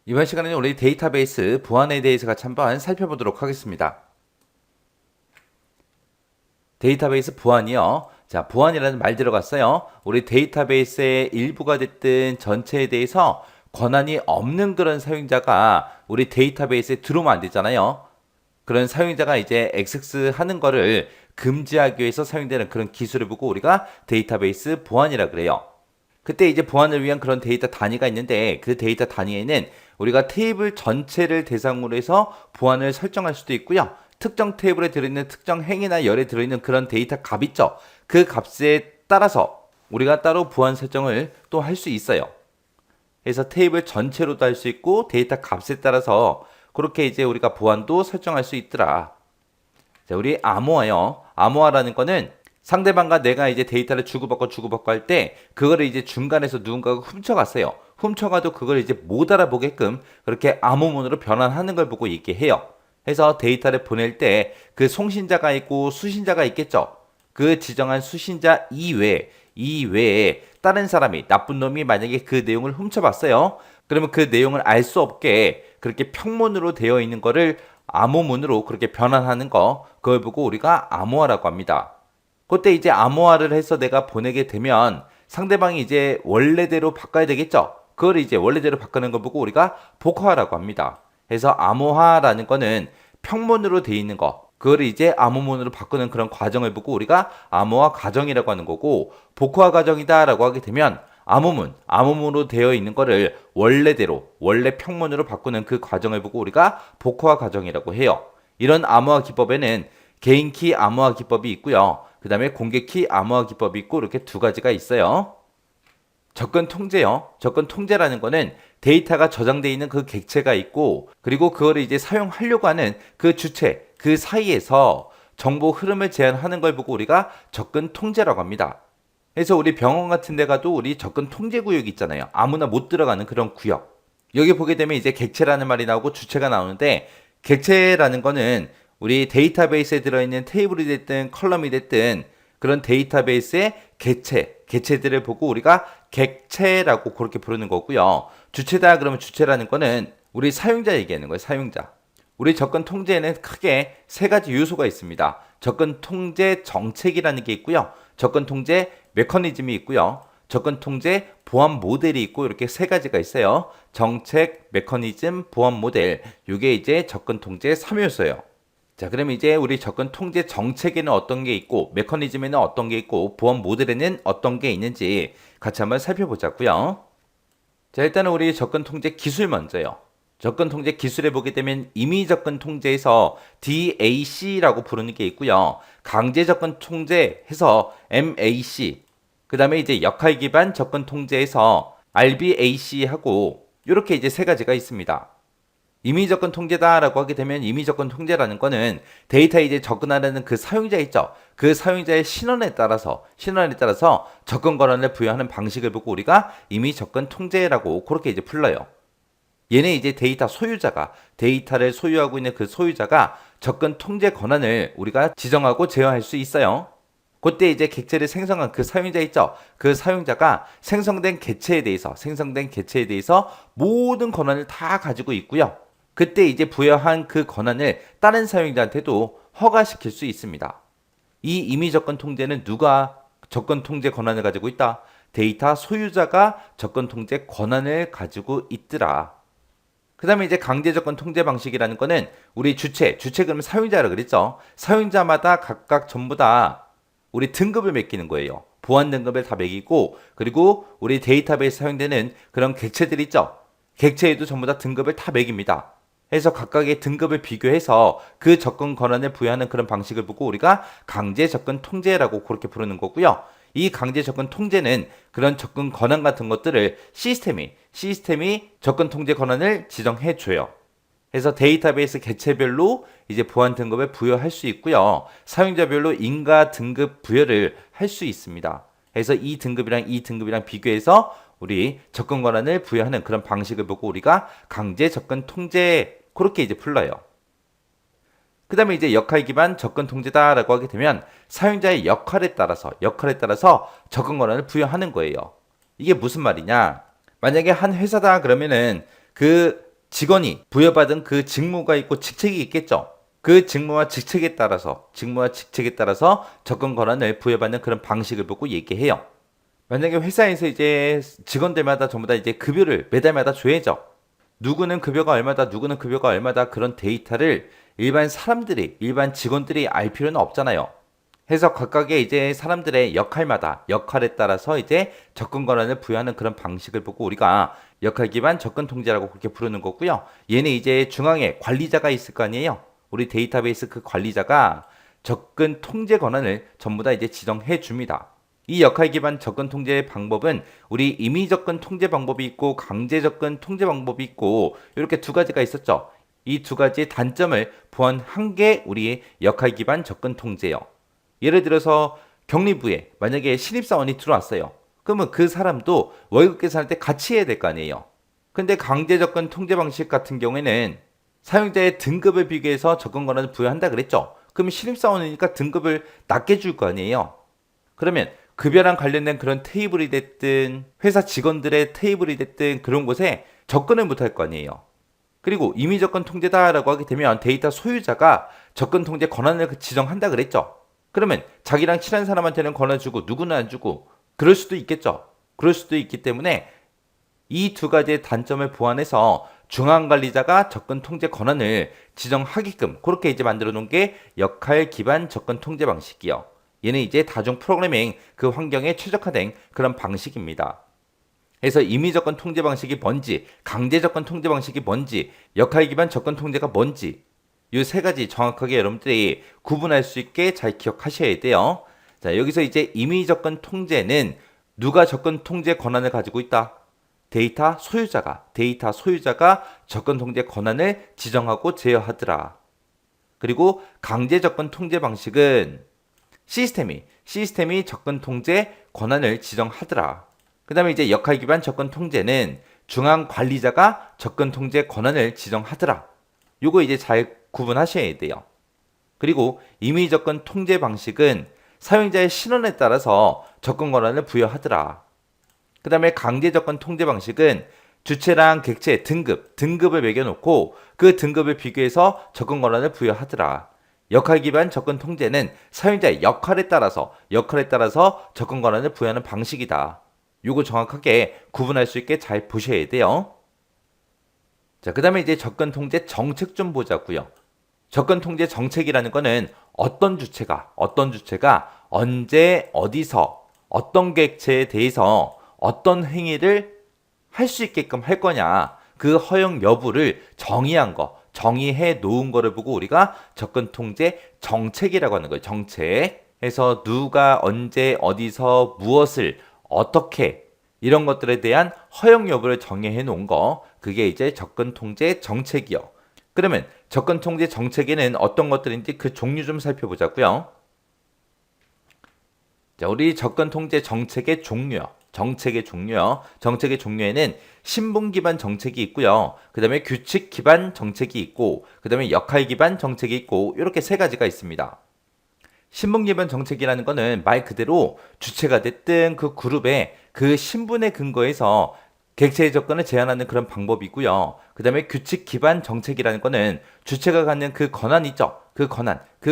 이번 시간에는 우리 데이터베이스 보안에 대해서 같이 한번 살펴보도록 하겠습니다. 데이터베이스 보안이요. 자, 보안이라는 말 들어갔어요. 우리 데이터베이스의 일부가 됐든 전체에 대해서 권한이 없는 그런 사용자가 우리 데이터베이스에 들어오면 안 되잖아요. 그런 사용자가 이제 액세스 하는 거를 금지하기 위해서 사용되는 그런 기술을 보고 우리가 데이터베이스 보안이라 그래요. 그때 이제 보안을 위한 그런 데이터 단위가 있는데 그 데이터 단위에는 우리가 테이블 전체를 대상으로 해서 보안을 설정할 수도 있고요. 특정 테이블에 들어있는 특정 행이나 열에 들어있는 그런 데이터 값 있죠. 그 값에 따라서 우리가 따로 보안 설정을 또 할 수 있어요. 그래서 테이블 전체로도 할 수 있고 데이터 값에 따라서 그렇게 이제 우리가 보안도 설정할 수 있더라. 자, 우리 암호화요. 암호화라는 거는 상대방과 내가 이제 데이터를 주고받고 할 때 그거를 이제 중간에서 누군가가 훔쳐갔어요. 훔쳐가도 그걸 이제 못 알아보게끔 그렇게 암호문으로 변환하는 걸 보고 얘기해요. 해서 데이터를 보낼 때 그 송신자가 있고 수신자가 있겠죠. 그 지정한 수신자 이외에 다른 사람이 나쁜 놈이 만약에 그 내용을 훔쳐봤어요. 그러면 그 내용을 알 수 없게 그렇게 평문으로 되어 있는 거를 암호문으로 그렇게 변환하는 거, 그걸 보고 우리가 암호화라고 합니다. 그때 이제 암호화를 해서 내가 보내게 되면 상대방이 이제 원래대로 바꿔야 되겠죠. 그걸 이제 원래대로 바꾸는 걸 보고 우리가 복화라고 합니다. 그래서 암호화라는 거는 평문으로 되어 있는 거, 그걸 이제 암호문으로 바꾸는 그런 과정을 보고 우리가 암호화 과정이라고 하는 거고, 복화 과정이다라고 하게 되면 암호문으로 되어 있는 거를 원래대로, 원래 평문으로 바꾸는 그 과정을 보고 우리가 복화 과정이라고 해요. 이런 암호화 기법에는 개인키 암호화 기법이 있고요. 그 다음에 공개키 암호화 기법이 있고 이렇게 두 가지가 있어요. 접근 통제요. 접근 통제라는 거는 데이터가 저장되어 있는 그 객체가 있고 그리고 그거를 이제 사용하려고 하는 그 주체, 그 사이에서 정보 흐름을 제한하는 걸 보고 우리가 접근 통제라고 합니다. 그래서 우리 병원 같은 데 가도 우리 접근 통제 구역이 있잖아요. 아무나 못 들어가는 그런 구역. 여기 보게 되면 이제 객체라는 말이 나오고 주체가 나오는데 객체라는 거는 우리 데이터베이스에 들어있는 테이블이 됐든 컬럼이 됐든 그런 데이터베이스의 개체들을 보고 우리가 객체라고 그렇게 부르는 거고요. 주체다 그러면 주체라는 거는 우리 사용자 얘기하는 거예요. 사용자. 우리 접근 통제에는 크게 세 가지 요소가 있습니다. 접근 통제 정책이라는 게 있고요. 접근 통제 메커니즘이 있고요. 접근 통제 보안 모델이 있고 이렇게 세 가지가 있어요. 정책, 메커니즘, 보안 모델. 이게 이제 접근 통제 3요소예요. 자, 그럼 이제 우리 접근 통제 정책에는 어떤 게 있고, 메커니즘에는 어떤 게 있고, 보안 모델에는 어떤 게 있는지 같이 한번 살펴보자고요. 자, 일단은 우리 접근 통제 기술 먼저요. 접근 통제 기술에 보게 되면 임의 접근 통제에서 DAC라고 부르는 게 있고요. 강제 접근 통제해서 MAC, 그 다음에 이제 역할 기반 접근 통제에서 RBAC하고 이렇게 이제 세 가지가 있습니다. 임의 접근 통제다라고 하게 되면 임의 접근 통제라는 거는 데이터에 이제 접근하려는 그 사용자 있죠. 그 사용자의 신원에 따라서 접근 권한을 부여하는 방식을 보고 우리가 임의 접근 통제라고 그렇게 이제 불러요. 얘는 이제 데이터 소유자가 데이터를 소유하고 있는 그 소유자가 접근 통제 권한을 우리가 지정하고 제어할 수 있어요. 그때 이제 객체를 생성한 그 사용자 있죠. 그 사용자가 생성된 개체에 대해서 모든 권한을 다 가지고 있고요. 그때 이제 부여한 그 권한을 다른 사용자한테도 허가시킬 수 있습니다. 이 임의 접근 통제는 누가 접근 통제 권한을 가지고 있다? 데이터 소유자가 접근 통제 권한을 가지고 있더라. 그 다음에 이제 강제 접근 통제 방식이라는 거는 우리 주체 그러면 사용자라 그랬죠. 사용자마다 각각 전부 다 우리 등급을 매기는 거예요. 보안 등급을 다 매기고 그리고 우리 데이터베이스 사용되는 그런 객체들 있죠. 객체에도 전부 다 등급을 다 매깁니다. 해서 각각의 등급을 비교해서 그 접근 권한을 부여하는 그런 방식을 보고 우리가 강제 접근 통제라고 그렇게 부르는 거고요. 이 강제 접근 통제는 그런 접근 권한 같은 것들을 시스템이 접근 통제 권한을 지정해 줘요. 그래서 데이터베이스 개체별로 이제 보안 등급을 부여할 수 있고요. 사용자별로 인가 등급 부여를 할 수 있습니다. 그래서 이 등급이랑 비교해서 우리 접근 권한을 부여하는 그런 방식을 보고 우리가 강제 접근 통제 그렇게 이제 불러요. 그 다음에 이제 역할 기반 접근 통제다라고 하게 되면 사용자의 역할에 따라서 접근 권한을 부여하는 거예요. 이게 무슨 말이냐? 만약에 한 회사다 그러면은 그 직원이 부여받은 그 직무가 있고 직책이 있겠죠. 그 직무와 직책에 따라서 접근 권한을 부여받는 그런 방식을 보고 얘기해요. 만약에 회사에서 이제 직원들마다 전부 다 이제 급여를 매달마다 줘야죠. 누구는 급여가 얼마다, 누구는 급여가 얼마다 그런 데이터를 일반 직원들이 알 필요는 없잖아요. 해서 각각의 이제 사람들의 역할에 따라서 이제 접근 권한을 부여하는 그런 방식을 보고 우리가 역할 기반 접근 통제라고 그렇게 부르는 거고요. 얘는 이제 중앙에 관리자가 있을 거 아니에요. 우리 데이터베이스 그 관리자가 접근 통제 권한을 전부 다 이제 지정해 줍니다. 이 역할 기반 접근 통제 방법은 우리 임의 접근 통제 방법이 있고 강제 접근 통제 방법이 있고 이렇게 두 가지가 있었죠. 이 두 가지 단점을 보완한 게 우리 역할 기반 접근 통제예요. 예를 들어서 격리부에 만약에 신입사원이 들어왔어요. 그러면 그 사람도 월급 계산할 때 같이 해야 될 거 아니에요. 근데 강제 접근 통제 방식 같은 경우에는 사용자의 등급을 비교해서 접근 권한을 부여한다 그랬죠. 그럼 신입사원이니까 등급을 낮게 줄 거 아니에요. 그러면 급여랑 관련된 그런 테이블이 됐든 회사 직원들의 테이블이 됐든 그런 곳에 접근을 못할 거 아니에요. 그리고 임의 접근 통제다라고 하게 되면 데이터 소유자가 접근 통제 권한을 지정한다 그랬죠. 그러면 자기랑 친한 사람한테는 권한 주고 누구는 안 주고 그럴 수도 있겠죠. 그럴 수도 있기 때문에 이 두 가지의 단점을 보완해서 중앙관리자가 접근 통제 권한을 지정하게끔 그렇게 이제 만들어 놓은 게 역할 기반 접근 통제 방식이요. 얘는 이제 다중 프로그래밍 그 환경에 최적화된 그런 방식입니다. 그래서 임의 접근 통제 방식이 뭔지, 강제 접근 통제 방식이 뭔지, 역할 기반 접근 통제가 뭔지 이 세 가지 정확하게 여러분들이 구분할 수 있게 잘 기억하셔야 돼요. 자, 여기서 이제 임의 접근 통제는 누가 접근 통제 권한을 가지고 있다? 데이터 소유자가 접근 통제 권한을 지정하고 제어하더라. 그리고 강제 접근 통제 방식은 시스템이 접근 통제 권한을 지정하더라. 그 다음에 이제 역할 기반 접근 통제는 중앙 관리자가 접근 통제 권한을 지정하더라. 요거 이제 잘 구분하셔야 돼요. 그리고 임의 접근 통제 방식은 사용자의 신원에 따라서 접근 권한을 부여하더라. 그 다음에 강제 접근 통제 방식은 주체랑 객체 등급을 매겨놓고 그 등급을 비교해서 접근 권한을 부여하더라. 역할 기반 접근 통제는 사용자의 역할에 따라서 접근 권한을 부여하는 방식이다. 요거 정확하게 구분할 수 있게 잘 보셔야 돼요. 자, 그 다음에 이제 접근 통제 정책 좀 보자고요. 접근 통제 정책이라는 거는 어떤 주체가 언제 어디서 어떤 객체에 대해서 어떤 행위를 할 수 있게끔 할 거냐 그 허용 여부를 정의해 놓은 거를 보고 우리가 접근 통제 정책이라고 하는 거예요. 정책. 해서 누가 언제 어디서 무엇을 어떻게 이런 것들에 대한 허용 여부를 정의해 놓은 거 그게 이제 접근 통제 정책이요. 그러면 접근 통제 정책에는 어떤 것들인지 그 종류 좀 살펴보자고요. 자, 우리 접근 통제 정책의 종류요. 정책의 종류에는 신분 기반 정책이 있고요. 그 다음에 규칙 기반 정책이 있고, 그 다음에 역할 기반 정책이 있고, 이렇게 세 가지가 있습니다. 신분 기반 정책이라는 거는 말 그대로 주체가 됐든 그 그룹의 그 신분에 근거해서 객체의 접근을 제한하는 그런 방법이고요. 그 다음에 규칙 기반 정책이라는 거는 주체가 갖는 그 권한 있죠. 그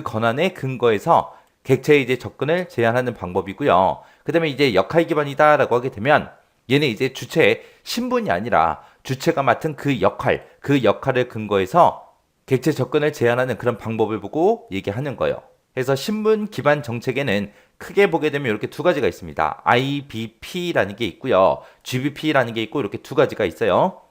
권한에 근거해서 객체의 이제 접근을 제한하는 방법이고요. 그 다음에 이제 역할 기반이다라고 하게 되면 얘는 이제 주체의 신분이 아니라 주체가 맡은 그 역할을 근거해서 객체 접근을 제한하는 그런 방법을 보고 얘기하는 거예요. 그래서 신분 기반 정책에는 크게 보게 되면 이렇게 두 가지가 있습니다. IBP라는 게 있고요. GBP라는 게 있고 이렇게 두 가지가 있어요.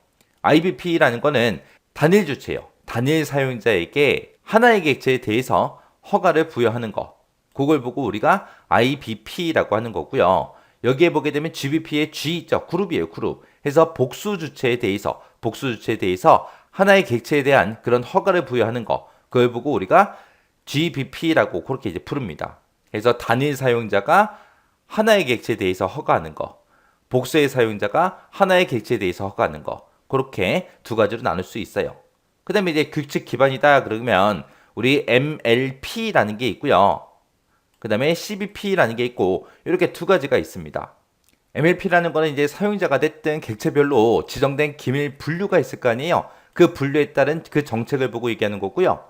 IBP라는 거는 단일 주체예요. 단일 사용자에게 하나의 객체에 대해서 허가를 부여하는 거. 그걸 보고 우리가 IBP라고 하는 거고요. 여기에 보게 되면 GBP의 G 있죠. 그룹이에요. 그룹. 해서 복수 주체에 대해서 하나의 객체에 대한 그런 허가를 부여하는 거. 그걸 보고 우리가 GBP라고 그렇게 이제 부릅니다. 그래서 단일 사용자가 하나의 객체에 대해서 허가하는 거. 복수의 사용자가 하나의 객체에 대해서 허가하는 거. 그렇게 두 가지로 나눌 수 있어요. 그 다음에 이제 규칙 기반이다 그러면 우리 MLP라는 게 있고요. 그 다음에 CBP라는 게 있고 이렇게 두 가지가 있습니다. MLP라는 거는 이제 사용자가 됐든 객체별로 지정된 기밀 분류가 있을 거 아니에요. 그 분류에 따른 그 정책을 보고 얘기하는 거고요.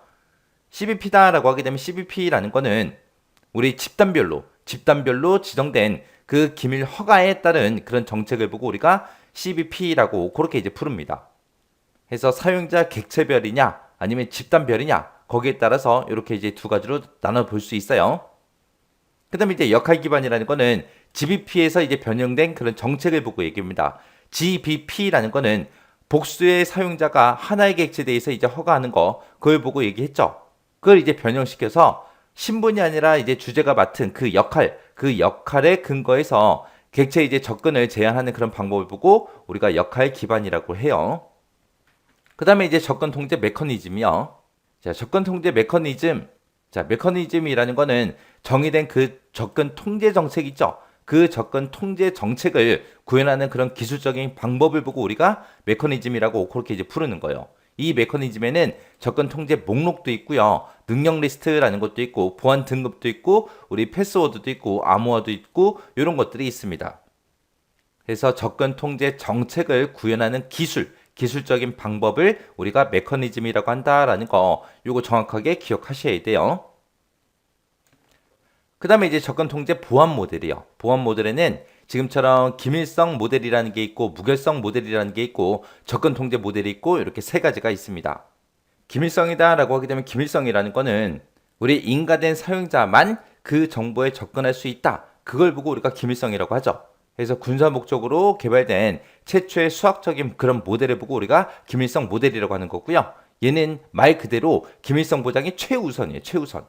CBP다라고 하게 되면 CBP라는 거는 우리 집단별로 지정된 그 기밀 허가에 따른 그런 정책을 보고 우리가 CBP라고 그렇게 이제 부릅니다. 해서 사용자 객체별이냐 아니면 집단별이냐 거기에 따라서 이렇게 이제 두 가지로 나눠 볼 수 있어요. 그다음에 이제 역할 기반이라는 거는 GBP에서 이제 변형된 그런 정책을 보고 얘기합니다. GBP라는 거는 복수의 사용자가 하나의 객체에 대해서 이제 허가하는 거 그걸 보고 얘기했죠. 그걸 이제 변형시켜서 신분이 아니라 이제 주제가 맡은 그 역할에 근거해서 객체 이제 접근을 제한하는 그런 방법을 보고 우리가 역할 기반이라고 해요. 그 다음에 이제 접근 통제 메커니즘이요. 자, 접근 통제 메커니즘. 자, 메커니즘이라는 거는 정의된 그 접근 통제 정책 있죠. 그 접근 통제 정책을 구현하는 그런 기술적인 방법을 보고 우리가 메커니즘이라고 그렇게 이제 부르는 거예요. 이 메커니즘에는 접근 통제 목록도 있고요. 능력 리스트라는 것도 있고 보안 등급도 있고 우리 패스워드도 있고 암호화도 있고 이런 것들이 있습니다. 그래서 접근 통제 정책을 구현하는 기술적인 방법을 우리가 메커니즘이라고 한다라는 거 요거 정확하게 기억하셔야 돼요. 그 다음에 이제 접근 통제 보안 모델이요. 보안 모델에는 지금처럼 기밀성 모델이라는 게 있고 무결성 모델이라는 게 있고 접근 통제 모델이 있고 이렇게 세 가지가 있습니다. 기밀성이다 라고 하게 되면 기밀성이라는 거는 우리 인가된 사용자만 그 정보에 접근할 수 있다. 그걸 보고 우리가 기밀성이라고 하죠. 그래서 군사 목적으로 개발된 최초의 수학적인 그런 모델을 보고 우리가 기밀성 모델이라고 하는 거고요. 얘는 말 그대로 기밀성 보장이 최우선이에요. 최우선.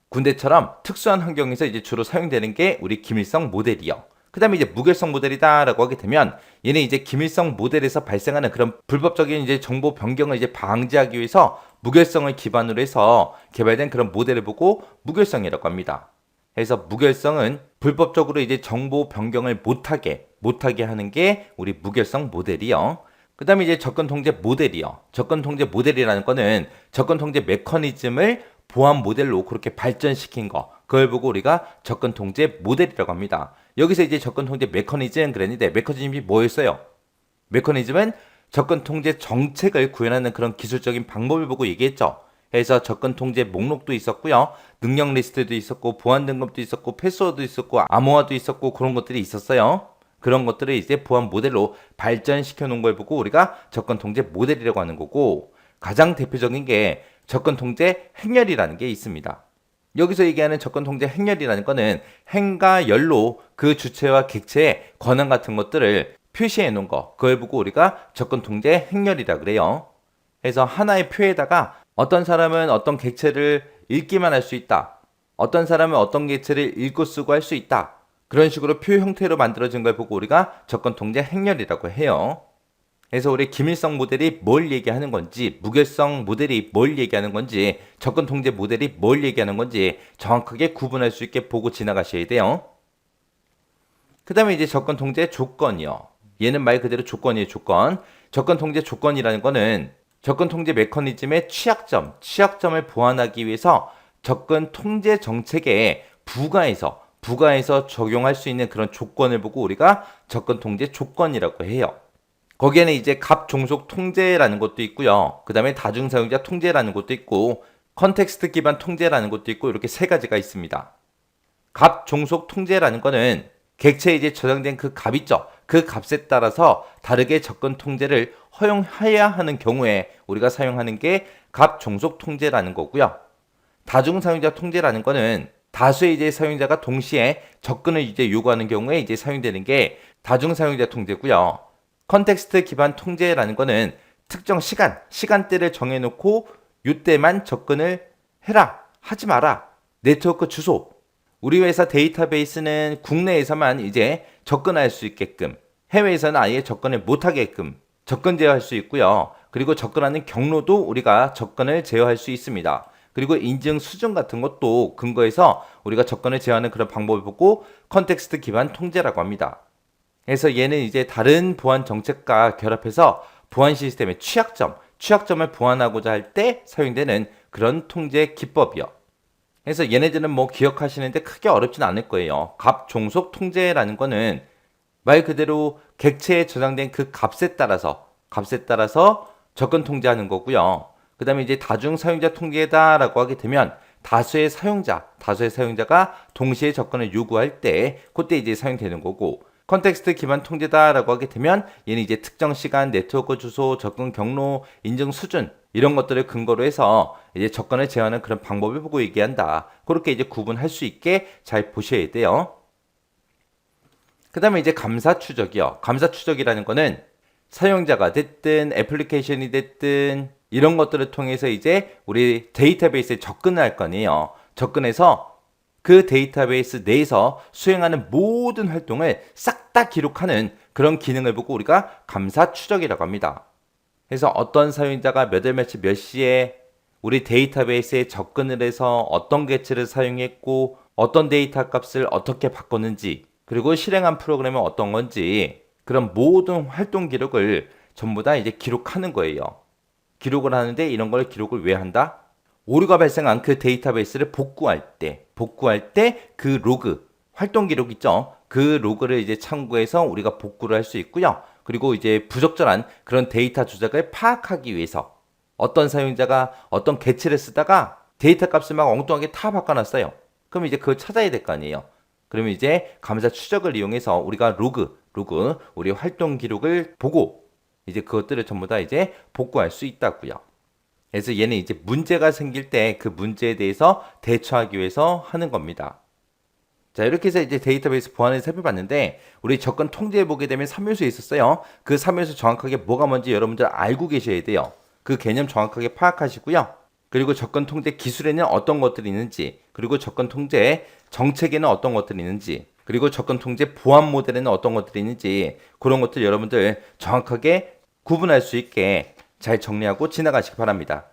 군대처럼 특수한 환경에서 이제 주로 사용되는 게 우리 기밀성 모델이요. 그 다음에 이제 무결성 모델이다라고 하게 되면 얘는 이제 기밀성 모델에서 발생하는 그런 불법적인 이제 정보 변경을 이제 방지하기 위해서 무결성을 기반으로 해서 개발된 그런 모델을 보고 무결성이라고 합니다. 그래서 무결성은 불법적으로 이제 정보 변경을 못하게 하는 게 우리 무결성 모델이요. 그 다음에 이제 접근 통제 모델이요. 접근 통제 모델이라는 거는 접근 통제 메커니즘을 보안 모델로 그렇게 발전시킨 거. 그걸 보고 우리가 접근 통제 모델이라고 합니다. 여기서 이제 접근 통제 메커니즘 그랬는데 메커니즘이 뭐였어요? 메커니즘은 접근 통제 정책을 구현하는 그런 기술적인 방법을 보고 얘기했죠. 해서 접근 통제 목록도 있었고요. 능력 리스트도 있었고 보안 등급도 있었고 패스워드도 있었고 암호화도 있었고 그런 것들이 있었어요. 그런 것들을 이제 보안 모델로 발전시켜 놓은 걸 보고 우리가 접근 통제 모델이라고 하는 거고 가장 대표적인 게 접근 통제 행렬이라는 게 있습니다. 여기서 얘기하는 접근 통제 행렬이라는 거는 행과 열로 그 주체와 객체의 권한 같은 것들을 표시해 놓은 거. 그걸 보고 우리가 접근 통제 행렬이라 그래요. 그래서 하나의 표에다가 어떤 사람은 어떤 객체를 읽기만 할 수 있다. 어떤 사람은 어떤 객체를 읽고 쓰고 할 수 있다. 그런 식으로 표 형태로 만들어진 걸 보고 우리가 접근 통제 행렬이라고 해요. 그래서 우리 기밀성 모델이 뭘 얘기하는 건지, 무결성 모델이 뭘 얘기하는 건지, 접근 통제 모델이 뭘 얘기하는 건지 정확하게 구분할 수 있게 보고 지나가셔야 돼요. 그 다음에 이제 접근 통제 조건이요. 얘는 말 그대로 조건이에요, 조건. 접근 통제 조건이라는 거는 접근 통제 메커니즘의 취약점을 보완하기 위해서 접근 통제 정책에 부가해서 적용할 수 있는 그런 조건을 보고 우리가 접근 통제 조건이라고 해요. 거기에는 이제 갑 종속 통제라는 것도 있고요. 그 다음에 다중 사용자 통제라는 것도 있고 컨텍스트 기반 통제라는 것도 있고 이렇게 세 가지가 있습니다. 갑 종속 통제라는 거는 객체에 이제 저장된 그 값 있죠. 그 값에 따라서 다르게 접근 통제를 허용해야 하는 경우에 우리가 사용하는 게 갑 종속 통제라는 거고요. 다중 사용자 통제라는 거는 다수의 이제 사용자가 동시에 접근을 이제 요구하는 경우에 이제 사용되는 게 다중 사용자 통제고요. 컨텍스트 기반 통제라는 거는 특정 시간대를 정해놓고 이때만 접근을 해라, 하지 마라, 네트워크 주소. 우리 회사 데이터베이스는 국내에서만 이제 접근할 수 있게끔, 해외에서는 아예 접근을 못하게끔 접근 제어할 수 있고요. 그리고 접근하는 경로도 우리가 접근을 제어할 수 있습니다. 그리고 인증 수준 같은 것도 근거해서 우리가 접근을 제어하는 그런 방법을 보고 컨텍스트 기반 통제라고 합니다. 그래서 얘는 이제 다른 보안 정책과 결합해서 보안 시스템의 취약점을 보완하고자 할 때 사용되는 그런 통제 기법이요. 그래서 얘네들은 뭐 기억하시는데 크게 어렵진 않을 거예요. 갑 종속 통제라는 거는 말 그대로 객체에 저장된 그 값에 따라서 접근 통제하는 거고요. 그 다음에 이제 다중 사용자 통제다라고 하게 되면 다수의 사용자가 동시에 접근을 요구할 때 그때 이제 사용되는 거고, 컨텍스트 기반 통제다라고 하게 되면 얘는 이제 특정 시간, 네트워크 주소, 접근 경로, 인증 수준 이런 것들을 근거로 해서 이제 접근을 제어하는 그런 방법을 보고 얘기한다. 그렇게 이제 구분할 수 있게 잘 보셔야 돼요. 그 다음에 이제 감사 추적이요. 감사 추적이라는 거는 사용자가 됐든 애플리케이션이 됐든 이런 것들을 통해서 이제 우리 데이터베이스에 접근을 할 거 아니에요. 접근해서 그 데이터베이스 내에서 수행하는 모든 활동을 싹 다 기록하는 그런 기능을 보고 우리가 감사 추적이라고 합니다. 그래서 어떤 사용자가 몇 월 며칠 몇 시에 우리 데이터베이스에 접근을 해서 어떤 개체를 사용했고 어떤 데이터 값을 어떻게 바꿨는지, 그리고 실행한 프로그램은 어떤 건지, 그런 모든 활동 기록을 전부 다 이제 기록하는 거예요. 기록을 하는데 이런 걸 기록을 왜 한다? 오류가 발생한 그 데이터베이스를 복구할 때 그 로그, 활동 기록 있죠? 그 로그를 이제 참고해서 우리가 복구를 할 수 있고요. 그리고 이제 부적절한 그런 데이터 조작을 파악하기 위해서 어떤 사용자가 어떤 개체를 쓰다가 데이터 값을 막 엉뚱하게 다 바꿔놨어요. 그럼 이제 그걸 찾아야 될 거 아니에요. 그러면 이제 감사 추적을 이용해서 우리가 로그, 우리 활동 기록을 보고 이제 그것들을 전부 다 이제 복구할 수 있다고요. 그래서 얘는 이제 문제가 생길 때 그 문제에 대해서 대처하기 위해서 하는 겁니다. 자, 이렇게 해서 이제 데이터베이스 보안을 살펴봤는데 우리 접근 통제해 보게 되면 3요소 있었어요. 그 3요소 정확하게 뭐가 뭔지 여러분들 알고 계셔야 돼요. 그 개념 정확하게 파악하시고요. 그리고 접근 통제 기술에는 어떤 것들이 있는지, 그리고 접근 통제 정책에는 어떤 것들이 있는지, 그리고 접근 통제 보안 모델에는 어떤 것들이 있는지, 그런 것들 여러분들 정확하게 구분할 수 있게 잘 정리하고 지나가시기 바랍니다.